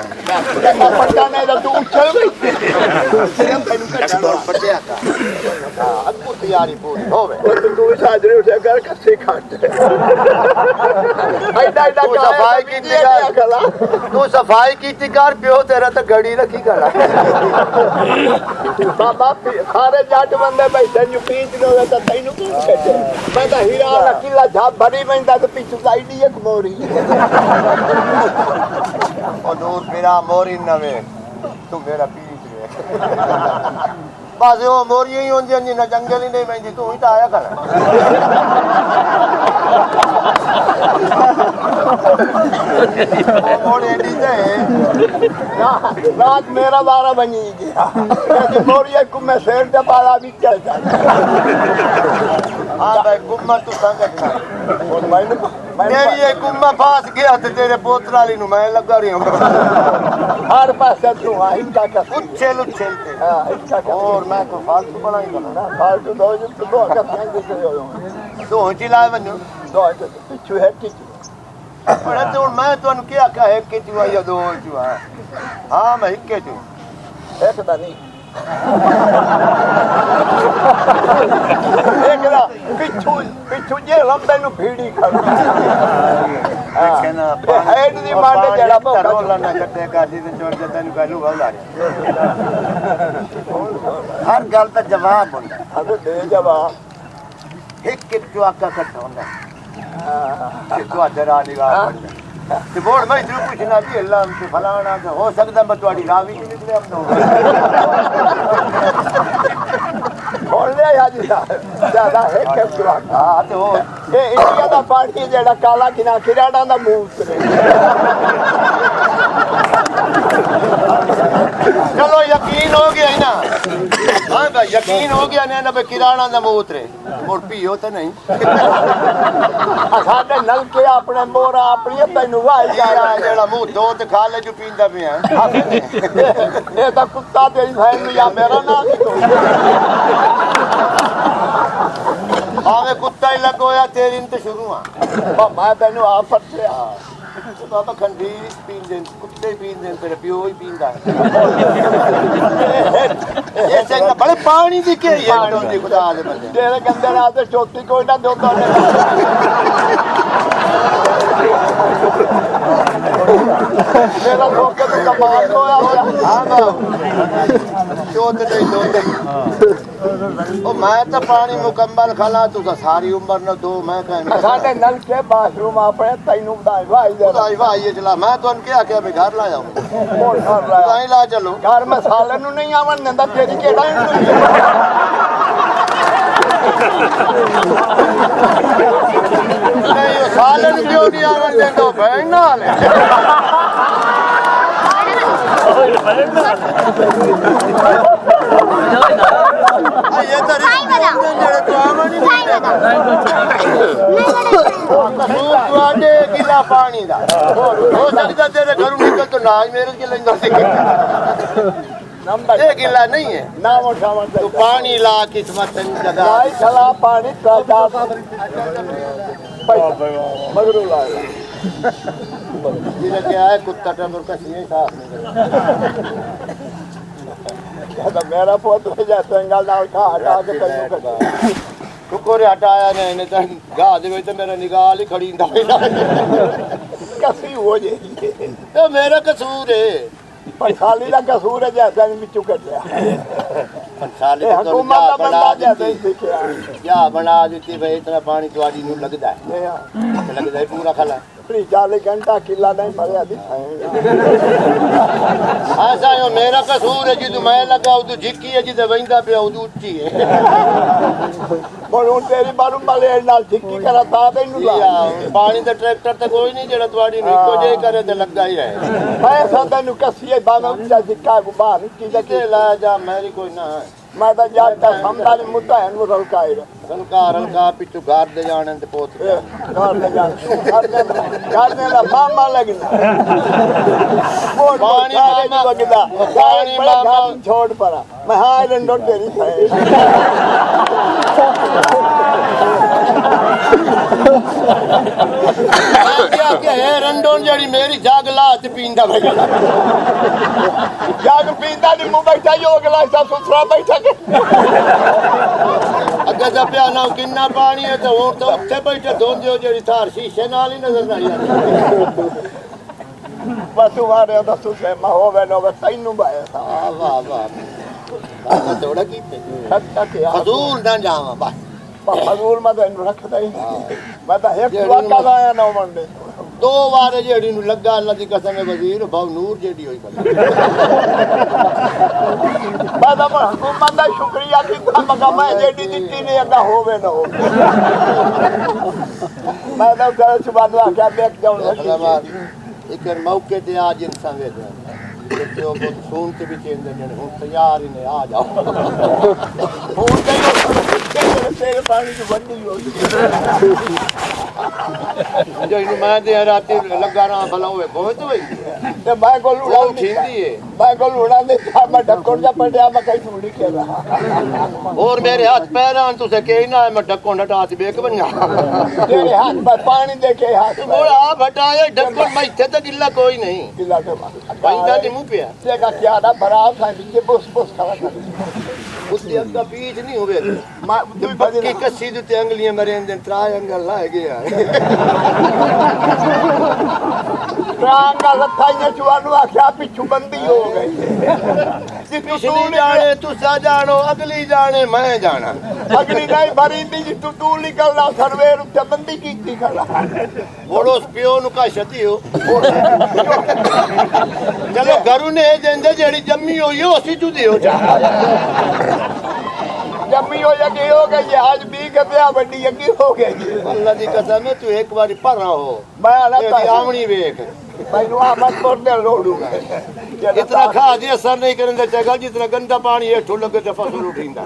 पट्टा नहीं तो तू उछल गई पटिया का अद्भुत तैयारी पूरी हो गई तू साजरे उठे कर कच्चे खाते सफाई की तू सफाई की कर प्यो तेरा तो घड़ी रखी करा बाबा सारे जट बंदे बैठे नु पीच लो तो तैनू की कटे मैं तो हीरा वाला किला झाप भरी मैंदा तो पीछू साइड ही एक मोरी और दूर मेरा मोरी नवे तू मेरा पीछ रे बस वो मोरी ही होंदी जी ना जंगल ही नहीं मैंदी तू ही तो आया कर मोरी दी दे रात मेरा 12 बनी गया मोरी को मैं शेर दे पाला भी चल जा हां भाई गुम्मा तू संगत ना और मैंने तेरी ये गुम्मा फास गया तो तेरे पोतराली नु मैं लगा रही हूं हर पास तू आई का उछल उछल के हां इसका और मैं को फालतू बनाई करना फालतू दो का फेंक देते हो तो चिल्लाए बन्नो दो पिछू है किचू बड़ा तो मैं तो क्या कहे कि तू या दो तू हां मैं के तू एक दा नहीं एक दा पिछू पिछू जे लंबे नु भीड़ी कर कहना हेड दी मांडे जेड़ा रोला ना कटे गाड़ी ते छोड़ के तैनू कहलू वाला हर गल दा जवाब होंदा अबे दे जवाब एक एक जो आका कट होंदा तो अदरा निगाह ते बोल मैं तू पूछना भी अल्लाह हमसे फलाना तो हो सकदा मैं तुम्हारी रावी नहीं निकले अपना बोल ले हाजी साहब ज्यादा है के हां तो ये इंडिया दा पार्टी जेड़ा काला किना खिराड़ा दा मुंह उतरे चलो यकीन हो गया ना हां भाई यकीन हो गया ना बे किराना दा मुंह उतरे मोर पियो तो नहीं साडे नलके अपने मोरा अपनी तैनू वाई जेड़ा मुंह दो ते खा ले जो पींदा पिया ये तो कुत्ता तेरी बहन या मेरा नाम ही तो आवे कुत्ता ही लगोया तेरी तो शुरू आ मैं तैनू आफत से बाबा खंडीर पींदे कुत्ते पींदे तेरे पियो ही पींदा ये चंगा बड़े पानी दी के ये दी खुदा दे बंदे तेरे गंदे रात से चौथी कोई ना दो मेरा धोखे तो कमाल को हां बाबू चौथ दे दो ओ मैं तो पानी मुकम्मल खाला तू सारी उम्र न दो मैं कहना साडे नलके बाथरूम अपने तैनू भाई भाई भाई ये चला मैं तो उनके आके अभी घर ला जाऊं कहीं ला चलो घर में साले नु नहीं आवन देंदा तेरी केड़ा नहीं वो साले नु क्यों नहीं आवन देंदा बहन नाल ये तो जेड़े तो आवन ही नहीं ਤੁਹਾਡੇ ਕਿਲਾ ਪਾਣੀ ਦਾ ਹੋ ਸਕਦਾ ਤੇਰੇ ਘਰੋਂ ਨਿਕਲ ਤੋਂ ਨਾ ਮੇਰੇ ਕੇ ਲੈਂਦਾ ਸੀ नंबर ये किला नहीं है ना उठावन तो पानी ला किस्मत जगह भाई चला पानी का मगरू ला ये क्या है कुत्ता टंबर का सीने साफ नहीं तो मेरा पोत हो जाता है गाल ना उठा हटा के तैनू कर टुकोरे हटाया ने तो गा दे तो मेरा निगाह ही खड़ी इंदा कसी हो जाएगी तो मेरा कसूर है पंसाली का कसूर है जैसा बिचू कर दिया पंसाली तो हुकूमत का बंदा जैसे सीखा क्या बना देती भाई इतना पानी तुम्हारी नू लगता है लगता है पूरा खाला 40 घंटा किला नहीं भरया दिखाएगा ऐसा है मेरा कसूर है जी मैं लगा उदू झिक्की है जी ते वंदा पे उदू उच्ची है बोल तेरी बारू वाले नाल झिक्की करा ता तैनू ला पानी दा ट्रैक्टर ते कोई नहीं जेड़ा तुम्हारी निको जे करे ते लगा ही रहे पैसा तैनू कसी बाना उच्चा झिक्का को बाहर की के ला जा मेरी कोई ना मैं तो जाता समझा नहीं मुद्दा है वो रलकाए हल्का पिछू घर दे जाने ते पोत घर ले जा घर में ला मामा लगना पानी मामा लगदा पानी मामा छोड़ पड़ा मैं हां रंडो तेरी क्या क्या है रंडोन जड़ी मेरी जाग लात पींदा भाई जाग पींदा नहीं मुंह बैठा ही हो गया सब सुथरा बैठा के अगे जा पिया ना किन्ना पानी है तो वो तो उत्थे बैठे धोंदे हो जड़ी थार शीशे नाल ही नजर नहीं आती बस तुम्हारे तो सुसे मा होवे नो तैनू बाया वाह वाह वाह थोड़ा की तक यार हजूर ना जावा बस हजूर में तो इन्हें रखता ही नहीं मैं तो एक वाका लाया ना मंडे दो बार जेड़ी नु लगा अल्लाह दी कसम है वजीर भाव नूर जेडी होई बल बाद में हुकूमत का शुक्रिया की मगा मैं जेडी दित्ती ने अगा होवे ना हो मैं तो घर से बाद में क्या देख जाऊं एक मौके ते आज इंसान वे तो वो सुन के भी चेंज ने हूं तैयार ही ने आ जाओ फोन तेरे पानी की बंदी हो जो इन मैं दे राती लगा रहा भला होवे बहुत होई ते मैं को लुड़ा ठींदी है मैं को लुड़ा ने मैं ढक्कों जा पड़या मैं कहीं थोड़ी के रहा और मेरे हाथ पैर आन तुसे के ना मैं ढक्कों हटा के बेक बन जा तेरे हाथ पर पानी देके हाथ बोला आप हटाए ढक्कों मैं इथे तक गिल्ला कोई नहीं किला के पैंदा दी मुंह पे ते का क्या ना भरा था ये बस बस खड़ा कर उसके अंदर बीच नहीं होवे मैं दुई बजे की कसी ते अंगलियां मरे अंदर ट्रायंगल ला गया रांगा लथाइया चुवानु आख्या पिछू बंदी हो गई पिछली जाने तुसा जानो अगली जाने मैं जाना अगली नहीं भरी दी तू तू निकलना सरवेर उत्ते बंदी कीती खड़ा बोलो पियो नु का छती हो चलो घरू ने जेंदे जेड़ी जम्मी होई हो सी जुदी हो जा जम्मी हो जाके हो गई आज 20 के ब्याह बड़ी यकी हो गई अल्लाह दी कसम है तू एक बारी पर हो मैं अलग तेरी आमणी वेख मैनू मत तोड़ने रोडूंगा इतना खा दे असर नहीं करने चगा जितना गंदा पानी है ठो लगे ते फसल उठींदा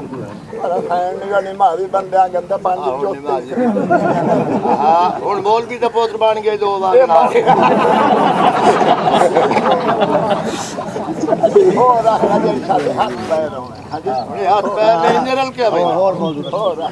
निमावी बंदे गंदा पानी चोती हां हुन मौलवी दा पुत्र बन गए दो बार हो रहा है हाथ पैर हाथ पैर नहीं निरल के भाई हो रहा